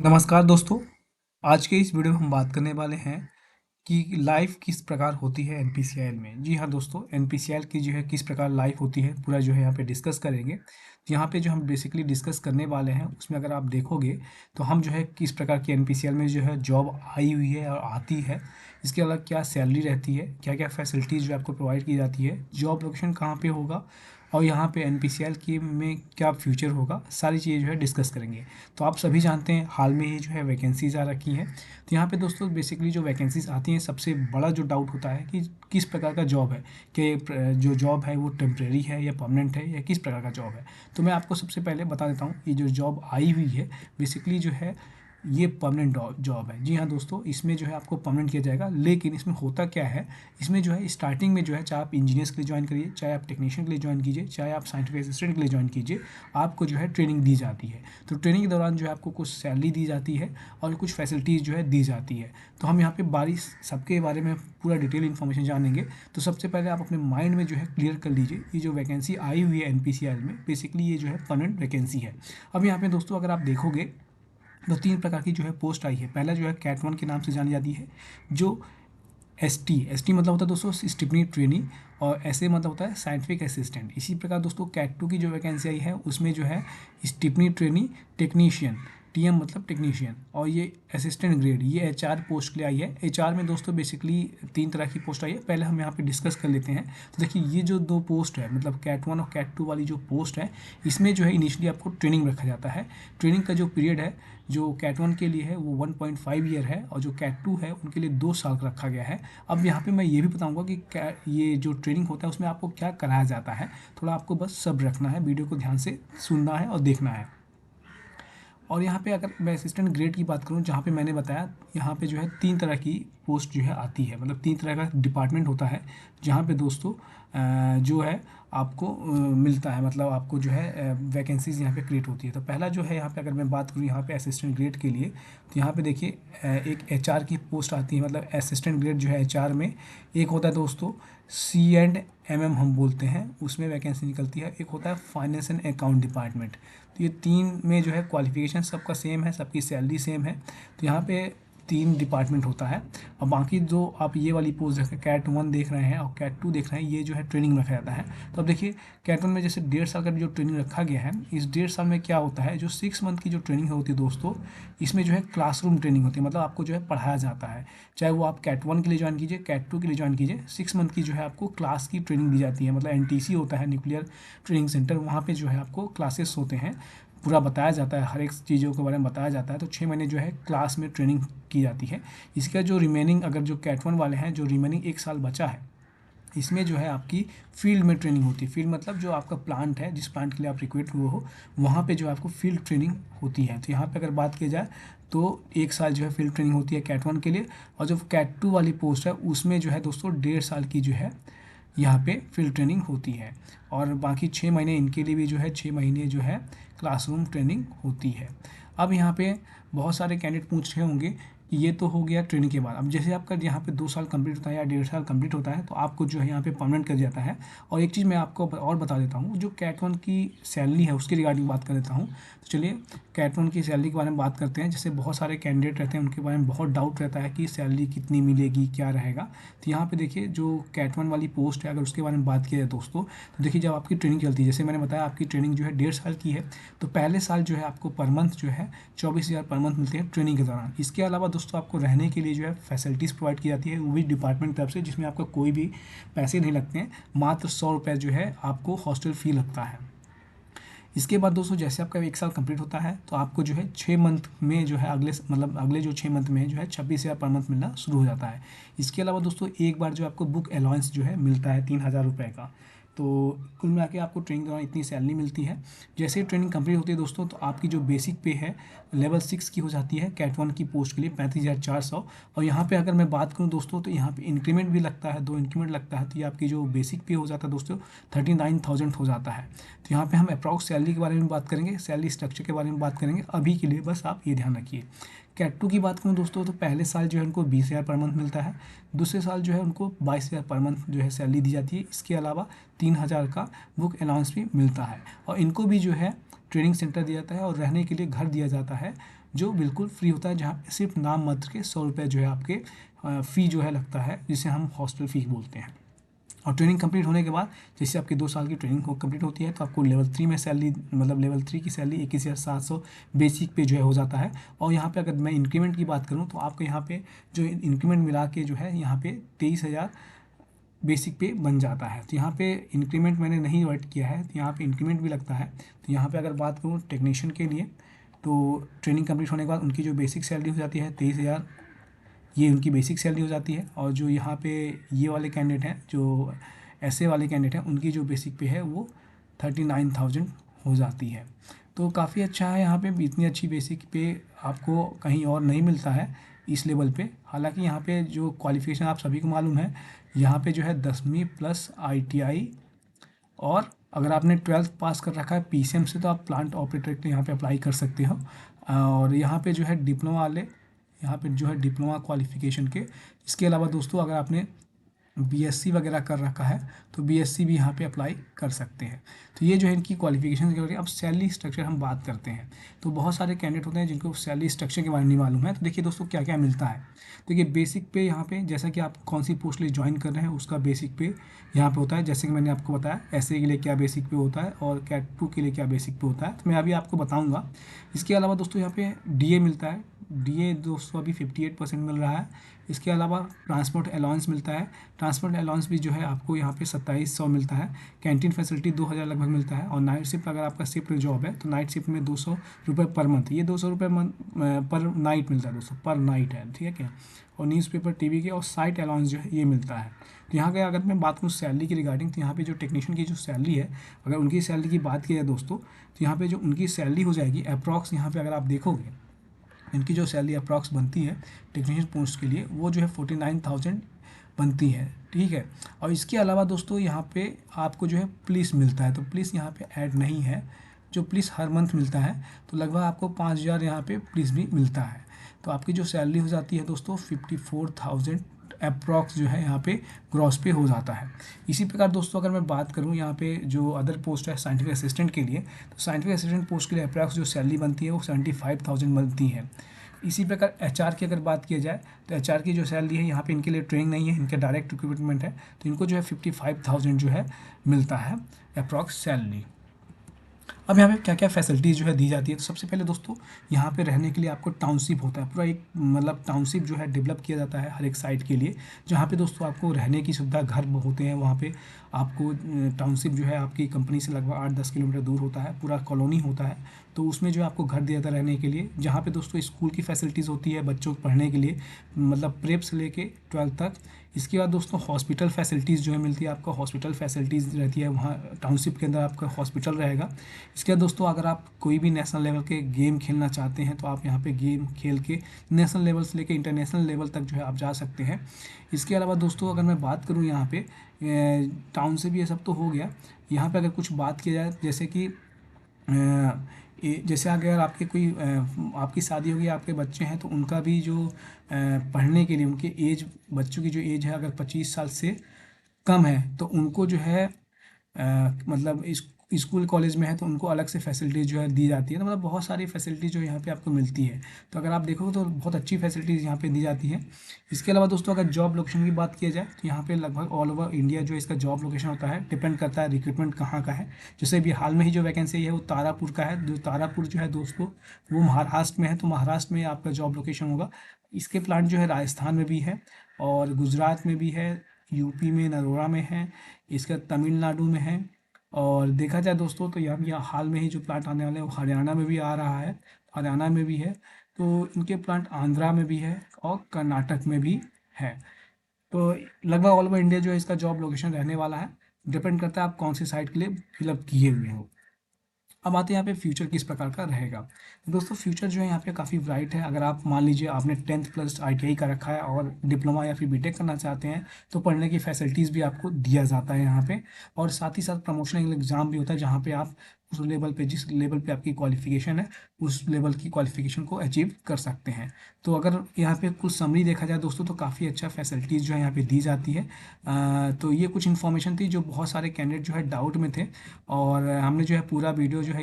नमस्कार दोस्तों। आज के इस वीडियो में हम बात करने वाले हैं कि लाइफ किस प्रकार होती है एनपीसीआईएल में। जी हाँ दोस्तों, एनपीसीआईएल की जो है किस प्रकार लाइफ होती है पूरा जो है यहाँ पे डिस्कस करेंगे। तो यहाँ पे जो हम बेसिकली डिस्कस करने वाले हैं उसमें अगर आप देखोगे तो हम जो है किस प्रकार की एनपीसीआईएल में जो है जॉब आई हुई है और आती है, इसके अलावा क्या सैलरी रहती है, क्या क्या फैसिलिटीज़ जो आपको प्रोवाइड की जाती है, जॉब लोकेशन कहाँ पे होगा और यहाँ पे एनपीसीआईएल की में क्या फ्यूचर होगा, सारी चीज़ें जो है डिस्कस करेंगे। तो आप सभी जानते हैं हाल में ही जो है वैकेंसीज़ आ रखी हैं। तो यहाँ पे दोस्तों बेसिकली जो वैकेंसीज़ आती हैं सबसे बड़ा जो डाउट होता है कि किस प्रकार का जॉब है, कि जो जॉब है वो टेम्प्रेरी है या परमानेंट है या किस प्रकार का जॉब है। तो मैं आपको सबसे पहले बता देता हूँ, ये जो जॉब आई हुई है बेसिकली जो है ये परमानेंट जॉब है। जी हाँ दोस्तों, इसमें जो है आपको परमानेंट किया जाएगा, लेकिन इसमें होता क्या है, इसमें जो है स्टार्टिंग में जो है चाहे आप इंजीनियर्स के लिए ज्वाइन करिए, चाहे आप टेक्नीशियन के लिए ज्वाइन कीजिए, चाहे आप साइंटिफिक असिस्टेंट के लिए ज्वाइन कीजिए, आपको जो है ट्रेनिंग दी जाती है। तो ट्रेनिंग के दौरान जो है आपको कुछ सैलरी दी जाती है और कुछ फैसिलिटीज़ जो है दी जाती है। तो हम यहाँ पे सबके बारे में पूरा डिटेल इन्फॉर्मेशन जानेंगे। तो सबसे पहले आप अपने माइंड में जो है क्लियर कर लीजिए, ये जो वैकेंसी आई हुई है एनपीसीआईएल में बेसिकली ये जो है परमानेंट वैकेंसी है। अब यहाँ पे दोस्तों अगर आप देखोगे तो तीन प्रकार की जो है पोस्ट आई है। पहला जो है कैट वन के नाम से जानी जाती है, जो एस टी मतलब होता है दोस्तों स्टिपनी ट्रेनी, और ऐसे मतलब होता है साइंटिफिक असिस्टेंट। इसी प्रकार दोस्तों कैट टू की जो वैकेंसी आई है उसमें जो है स्टिपनी ट्रेनी टेक्नीशियन, टीएम मतलब टेक्नीशियन, और ये असिस्टेंट ग्रेड, ये एचआर पोस्ट के लिए आई है। एचआर में दोस्तों बेसिकली तीन तरह की पोस्ट आई है, पहले हम यहाँ पे डिस्कस कर लेते हैं। तो देखिए ये जो दो पोस्ट है मतलब कैट वन और कैट टू वाली जो पोस्ट है, इसमें जो है इनिशियली आपको ट्रेनिंग रखा जाता है। ट्रेनिंग का जो पीरियड है जो कैट वन के लिए है वो 1.5 ईयर है, और जो कैट टू है उनके लिए 2 साल का रखा गया है। अब यहाँ पे मैं ये भी बताऊंगा कि क्या ये जो ट्रेनिंग होता है उसमें आपको क्या कराया जाता है। थोड़ा आपको बस सब्र रखना है, वीडियो को ध्यान से सुनना है और देखना है। और यहाँ पे अगर मैं असिस्टेंट ग्रेड की बात करूँ, जहाँ पे मैंने बताया यहाँ पे जो है तीन तरह की पोस्ट जो है आती है, मतलब तीन तरह का डिपार्टमेंट होता है जहाँ पे दोस्तों जो है आपको मिलता है, मतलब आपको जो है वैकेंसीज यहाँ पे क्रिएट होती है। तो पहला जो है यहाँ पे अगर मैं बात करूँ यहाँ पे असिस्टेंट ग्रेड के लिए, तो यहाँ पे देखिए एक एचआर की पोस्ट आती है, मतलब असिस्टेंट ग्रेड जो है एचआर में एक होता है दोस्तों C&MM हम बोलते हैं, उसमें वैकेंसी निकलती है। एक होता है फाइनेंस एंड अकाउंट डिपार्टमेंट। तो ये तीन में जो है क्वालिफिकेशन सबका सेम है, सबकी सैलरी सेम है। तो यहाँ पे तीन डिपार्टमेंट होता है। और बाकी जो आप ये वाली पोस्ट देख रहे हैं कैट वन देख रहे हैं और कैट टू देख रहे हैं, ये जो है ट्रेनिंग में रखा जाता है। तो अब देखिए कैट वन में जैसे 1.5 साल का जो ट्रेनिंग रखा गया है, इस 1.5 साल में क्या होता है, जो 6 मंथ की जो ट्रेनिंग होती है दोस्तों, इसमें जो है क्लासरूम ट्रेनिंग होती है, मतलब आपको जो है पढ़ाया जाता है। चाहे वो आप कैट वन के लिए ज्वाइन कीजिए, कैट टू के लिए ज्वाइन कीजिए, 6 मंथ की जो है आपको क्लास की ट्रेनिंग दी जाती है। मतलब एनटीसी होता है, न्यूक्लियर ट्रेनिंग सेंटर, वहाँ पे जो है आपको क्लासेस होते हैं, पूरा बताया जाता है, हर एक चीज़ों के बारे में बताया जाता है। तो 6 महीने जो है क्लास में ट्रेनिंग की जाती है। इसका जो रिमेनिंग, अगर जो कैट वन वाले हैं, जो रिमेनिंग 1 साल बचा है, इसमें जो है आपकी फील्ड में ट्रेनिंग होती है। फील्ड मतलब जो आपका प्लांट है, जिस प्लांट के लिए आप रिक्रूट हुए हो, वहाँ पे जो है आपको फील्ड ट्रेनिंग होती है। तो यहाँ पे अगर बात की जाए तो 1 साल जो है फील्ड ट्रेनिंग होती है कैट वन के लिए, और जो कैट टू वाली पोस्ट है उसमें जो है दोस्तों 1.5 साल की जो है यहाँ पे फील्ड ट्रेनिंग होती है। और बाकी 6 महीने इनके लिए भी जो है 6 महीने जो है क्लासरूम ट्रेनिंग होती है। अब यहाँ पे बहुत सारे कैंडिडेट पूछ रहे होंगे कि ये तो हो गया ट्रेनिंग के बाद, अब जैसे आपका यहाँ पे 2 साल कंप्लीट होता है या 1.5 साल कंप्लीट होता है तो आपको जो है यहाँ पे परमानेंट कर दिया जाता है। और एक चीज़ मैं आपको और बता देता हूँ, जो कैट वन की सैलरी है उसके रिगार्डिंग बात कर देता हूँ। तो चलिए कैट वन की सैलरी के बारे में बात करते हैं। जैसे बहुत सारे कैंडिडेट रहते हैं, उनके बारे में बहुत डाउट रहता है कि सैलरी कितनी मिलेगी, क्या रहेगा। तो यहाँ पे देखिए जो कैट वन वाली पोस्ट है, अगर उसके बारे में बात किया जाए दोस्तों, तो देखिए जब आपकी ट्रेनिंग चलती है, जैसे मैंने बताया आपकी ट्रेनिंग जो है 1.5 साल की है, तो पहले साल जो है आपको पर मंथ जो है 24,000 पर मंथ मिलते हैं ट्रेनिंग के दौरान। इसके अलावा दोस्तों आपको रहने के लिए जो है फैसिलिटीज़ प्रोवाइड की जाती है, वो भी डिपार्टमेंट की तरफ से, जिसमें आपका कोई भी पैसे नहीं लगते हैं, मात्र 100 रुपये जो है आपको हॉस्टल फी लगता है। इसके बाद दोस्तों जैसे आपका 1 साल कंप्लीट होता है तो आपको जो है 6 मंथ में जो है अगले जो 6 मंथ में जो है 26,000 पर मंथ मिलना शुरू हो जाता है। इसके अलावा दोस्तों एक बार जो आपको बुक अलाउंस जो है मिलता है 3,000 रुपये का। तो कुल मिला के आपको ट्रेनिंग के दौरान इतनी सैलरी मिलती है। जैसे ही ट्रेनिंग कंप्लीट होती है दोस्तों, तो आपकी जो बेसिक पे है लेवल 6 की हो जाती है कैट वन की पोस्ट के लिए 35,400। और यहाँ पे अगर मैं बात करूँ दोस्तों, तो यहाँ पे इंक्रीमेंट भी लगता है, 2 इंक्रीमेंट लगता है, तो ये आपकी जो बेसिक पे हो जाता है दोस्तों 39,000 हो जाता है। तो यहाँ पे हम अप्रॉक्स सैलरी के बारे में बात करेंगे, सैलरी स्ट्रक्चर के बारे में बात करेंगे। अभी के लिए बस आप ये ध्यान रखिए। कैट टू की बात करूँ दोस्तों तो पहले साल जो है उनको 20,000 पर मंथ मिलता है, दूसरे साल जो है उनको 22,000 पर मंथ जो है सैलरी दी जाती है। इसके अलावा 3,000 का बुक अलाउंस भी मिलता है और इनको भी जो है ट्रेनिंग सेंटर दिया जाता है और रहने के लिए घर दिया जाता है जो बिल्कुल फ्री होता है, जहाँ सिर्फ नाम मात्र के 100 रुपये जो है आपके फ़ी जो है लगता है, जिसे हम हॉस्टल फ़ी बोलते हैं। और ट्रेनिंग कंप्लीट होने के बाद जैसे आपकी 2 साल की ट्रेनिंग हो कंप्लीट होती है तो आपको लेवल 3 में सैलरी, मतलब लेवल 3 की सैलरी 21,700 बेसिक पे जो है हो जाता है। और यहाँ पे अगर मैं इंक्रीमेंट की बात करूँ तो आपको यहाँ पे जो इंक्रीमेंट मिला के जो है यहाँ पे 23,000 बेसिक पे बन जाता है। तो यहाँ पे इंक्रीमेंट मैंने नहीं ऐड किया है, तो यहाँ पे इंक्रीमेंट भी लगता है। तो यहाँ पे अगर बात करूँ टेक्नीशियन के लिए तो ट्रेनिंग कंप्लीट होने के बाद उनकी जो बेसिक सैलरी हो जाती है 23,000, ये उनकी बेसिक सैलरी हो जाती है। और जो यहाँ पे ये वाले कैंडिडेट हैं, जो ऐसे वाले कैंडिडेट हैं, उनकी जो बेसिक पे है वो 39,000 हो जाती है। तो काफ़ी अच्छा है, यहाँ पे इतनी अच्छी बेसिक पे आपको कहीं और नहीं मिलता है इस लेवल पे। हालांकि यहाँ पे जो क्वालिफिकेशन आप सभी को मालूम है, यहाँ पे जो है 10वीं प्लस ITI, और अगर आपने 12th पास कर रखा है PCM से तो आप प्लांट ऑपरेटर के लिए यहाँ पे अप्लाई कर सकते हो। और यहाँ पे जो है डिप्लोमा वाले, यहाँ पे जो है डिप्लोमा क्वालिफिकेशन के, इसके अलावा दोस्तों अगर आपने BSc वगैरह कर रखा है तो BSc भी यहाँ पे अप्लाई कर सकते हैं। तो ये जो है इनकी क्वालिफिकेशन के बारे में। अब सैलरी स्ट्रक्चर हम बात करते हैं तो बहुत सारे कैंडिडेट होते हैं जिनको सैलरी स्ट्रक्चर के बारे में नहीं मालूम है। तो देखिए दोस्तों क्या क्या मिलता है। देखिए बेसिक पे यहाँ पे जैसा कि आप कौन सी पोस्ट लिए ज्वाइन कर रहे हैं उसका बेसिक पे यहाँ पे होता है। जैसे कि मैंने आपको बताया SAE के लिए क्या बेसिक पे होता है और कैट 2 के लिए क्या बेसिक पे होता है, तो मैं अभी आपको बताऊँगा। इसके अलावा दोस्तों यहाँ पे DA मिलता है। DA दोस्तों अभी 58% मिल रहा है। इसके अलावा ट्रांसपोर्ट अलाउंस मिलता है। ट्रांसपोर्ट अलाउंस भी जो है आपको यहाँ पे 2700 मिलता है। कैंटीन फैसिलिटी 2,000 लगभग मिलता है। और नाइट शिफ्ट अगर आपका शिफ्ट जॉब है तो नाइट शिफ्ट में 200 रुपये पर मंथ, ये 200 रुपये पर नाइट मिलता है दोस्तों, पर नाइट है, ठीक है। और न्यूज़पेपर TV के और साइट अलाउंस जो है ये मिलता है। तो यहाँ के अगर मैं बात करूँ सैलरी की रिगार्डिंग, तो यहाँ पे जो टेक्नीशियन की जो सैलरी है, अगर उनकी सैलरी की बात की जाए दोस्तों, तो यहाँ पे जो उनकी सैलरी हो जाएगी अप्रॉक्स, यहाँ पे अगर आप देखोगे इनकी जो सैलरी अप्रॉक्स बनती है टेक्नीशियन पोस्ट के लिए वो जो है 49,000 बनती है, ठीक है। और इसके अलावा दोस्तों यहाँ पे आपको जो है पुलिस मिलता है, तो पुलिस यहाँ पे ऐड नहीं है, जो पुलिस हर मंथ मिलता है। तो लगभग आपको 5,000 यहाँ पे पुलिस भी मिलता है। तो आपकी जो सैलरी हो जाती है दोस्तों 54,000 अप्रॉक्स जो है यहाँ पे ग्रॉस पे हो जाता है। इसी प्रकार दोस्तों अगर मैं बात करूँ यहाँ पे जो अदर पोस्ट है साइंटिफिक असिस्टेंट के लिए, तो साइंटिफिक असिस्टेंट पोस्ट के लिए अप्रॉक्स जो सैलरी बनती है वो 75,000 बनती है। इसी प्रकार HR की अगर बात किया जाए तो HR की जो सैलरी है यहाँ पे इनके लिए ट्रेनिंग नहीं है, इनके डायरेक्ट रिक्रूटमेंट है, तो इनको जो है 55,000 जो है मिलता है अप्रॉक्स सैलरी। अब यहाँ पे क्या क्या फैसिलिटीज़ जो है दी जाती है, तो सबसे पहले दोस्तों यहाँ पे रहने के लिए आपको टाउनशिप होता है, पूरा एक मतलब टाउनशिप जो है डेवलप किया जाता है हर एक साइट के लिए, जहाँ पे दोस्तों आपको रहने की सुविधा, घर होते हैं वहाँ पे आपको। टाउनशिप जो है आपकी कंपनी से लगभग 8-10 किलोमीटर दूर होता है, पूरा कॉलोनी होता है, तो उसमें जो है आपको घर दिया जाता है रहने के लिए, जहाँ पे दोस्तों स्कूल की फैसिलिटीज़ होती है बच्चों को पढ़ने के लिए, मतलब प्रेप से लेके 12th तक। इसके बाद दोस्तों हॉस्पिटल फैसिलिटीज़ जो है मिलती है आपको, हॉस्पिटल फैसिलिटीज़ रहती है वहाँ टाउनशिप के अंदर, आपका हॉस्पिटल रहेगा। इसके बाद दोस्तों अगर आप कोई भी नेशनल लेवल के गेम खेलना चाहते हैं तो आप यहाँ पे गेम खेल के नेशनल लेवल से लेके इंटरनेशनल लेवल तक जो है आप जा सकते हैं। इसके अलावा दोस्तों अगर मैं बात करूँ यहाँ पे टाउनशिप ये सब तो हो गया, यहाँ पे अगर कुछ बात की जाए जैसे कि जैसे अगर आपके कोई आपकी शादी होगी, आपके बच्चे हैं, तो उनका भी जो पढ़ने के लिए उनके एज, बच्चों की जो एज है अगर 25 साल से कम है तो उनको जो है मतलब स्कूल कॉलेज में है तो उनको अलग से फैसिलिटीज़ जो है दी जाती है। तो मतलब बहुत सारी फैसिलिटीज़ जो यहाँ पे आपको मिलती है, तो अगर आप देखोगे तो बहुत अच्छी फैसिलिटीज़ यहाँ पे दी जाती है। इसके अलावा दोस्तों अगर जॉब लोकेशन की बात किया जाए तो यहाँ पे लगभग ऑल ओवर इंडिया जो इसका जॉब लोकेशन होता है, डिपेंड करता है रिक्रूटमेंट कहाँ का है। जैसे अभी हाल में ही जो वैकेंसी है वो तारापुर का है, जो तारापुर जो है दोस्तों वो महाराष्ट्र में है, तो महाराष्ट्र में आपका जॉब लोकेशन होगा। इसके प्लांट जो है राजस्थान में भी है और गुजरात में भी है, यूपी में नरोड़ा में है, इसका तमिलनाडु में है। और देखा जाए दोस्तों तो यहाँ हाल में ही जो प्लांट आने वाले हैं वो हरियाणा में भी आ रहा है, हरियाणा में भी है, तो इनके प्लांट आंध्रा में भी है और कर्नाटक में भी है। तो लगभग ऑल ओवर इंडिया जो है इसका जॉब लोकेशन रहने वाला है, डिपेंड करता है आप कौन सी साइट के लिए फिलअप किए हुए हो। अब आते हैं यहाँ पे फ्यूचर किस प्रकार का रहेगा। तो दोस्तों फ्यूचर जो है यहाँ पे काफ़ी ब्राइट है। अगर आप मान लीजिए आपने 10th प्लस ITI का रखा है और डिप्लोमा या फिर बीटेक करना चाहते हैं तो पढ़ने की फैसिलिटीज़ भी आपको दिया जाता है यहाँ पे। और साथ ही साथ प्रमोशनल एग्ज़ाम भी होता है जहाँ पे आप उस लेवल पे, जिस लेवल पे आपकी क्वालिफिकेशन है, उस लेवल की क्वालिफिकेशन को अचीव कर सकते हैं। तो अगर यहाँ पे कुछ समरी देखा जाए दोस्तों, तो काफ़ी अच्छा फैसिलिटीज़ जो है यहाँ पे दी जाती है। तो ये कुछ इन्फॉर्मेशन थी जो बहुत सारे कैंडिडेट जो है डाउट में थे, और हमने जो है पूरा वीडियो जो है